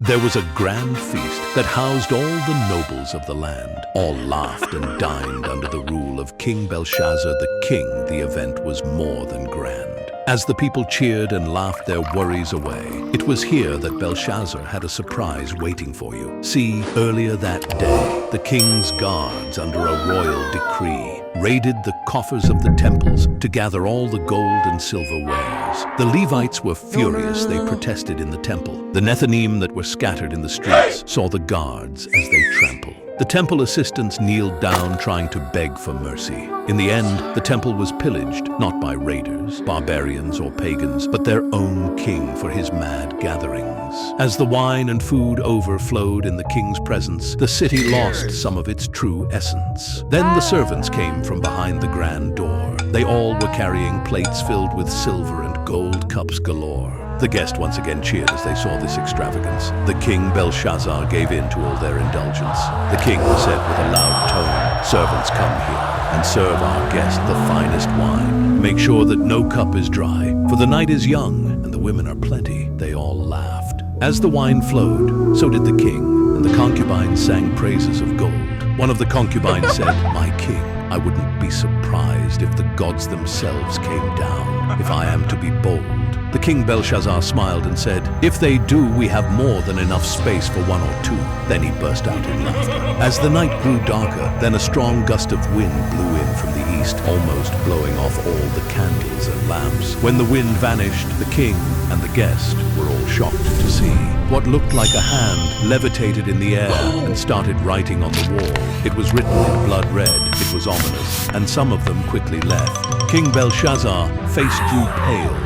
There was a grand feast that housed all the nobles of the land. All laughed and dined under the rule of King Belshazzar the king. The event was more than grand. As the people cheered and laughed their worries away, it was here that Belshazzar had a surprise waiting for you. See, earlier that day, the king's guards, under a royal decree, raided the coffers of the temples to gather all the gold and silver wares. The Levites were furious. They protested in the temple. The Nethinim that were scattered in the streets saw the guards as they trampled. The temple assistants kneeled down, trying to beg for mercy. In the end, the temple was pillaged, not by raiders, barbarians, or pagans, but their own king for his mad gatherings. As the wine and food overflowed in the king's presence, the city lost some of its true essence. Then the servants came from behind the grand door. They all were carrying plates filled with silver and gold cups galore. The guests once again cheered as they saw this extravagance. The king Belshazzar gave in to all their indulgence. The king said with a loud tone, "Servants, come here and serve our guest the finest wine. Make sure that no cup is dry, for the night is young and the women are plenty." They all laughed. As the wine flowed, so did the king, and the concubines sang praises of gold. One of the concubines said, "My king, I wouldn't be surprised if the gods themselves came down, if I am to be bold." The king Belshazzar smiled and said, "If they do, we have more than enough space for one or two." Then he burst out in laughter. As the night grew darker, then a strong gust of wind blew in from the east, almost blowing off all the candles and lamps. When the wind vanished, the king and the guest were all shocked to see what looked like a hand levitated in the air and started writing on the wall. It was written in blood red. It was ominous, and some of them quickly left. King Belshazzar, face grew pale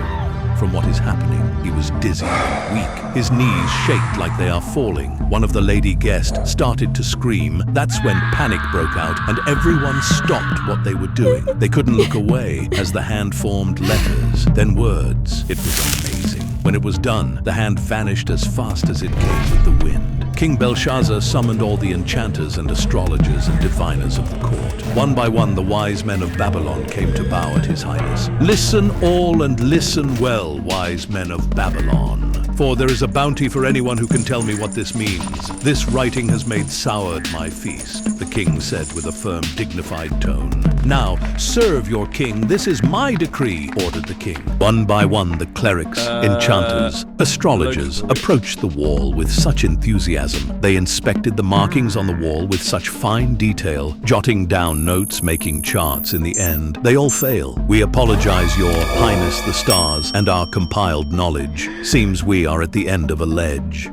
from what is happening. He was dizzy and weak. His knees shaked like they are falling. One of the lady guests started to scream. That's when panic broke out and everyone stopped what they were doing. They couldn't look away as the hand formed letters, then words. It was amazing. When it was done, the hand vanished as fast as it came with the wind. King Belshazzar summoned all the enchanters and astrologers and diviners of the court. One by one, the wise men of Babylon came to bow at his highness. "Listen all and listen well, wise men of Babylon, for there is a bounty for anyone who can tell me what this means. This writing has made soured my feast," the king said with a firm, dignified tone. "Now, serve your king. This is my decree," ordered the king. One by one, the clerics, enchanters, astrologers approached the wall with such enthusiasm. They inspected the markings on the wall with such fine detail, jotting down notes, making charts. In the end, they all fail. "We apologize, your highness, the stars, and our compiled knowledge. Seems we are at the end of a ledge."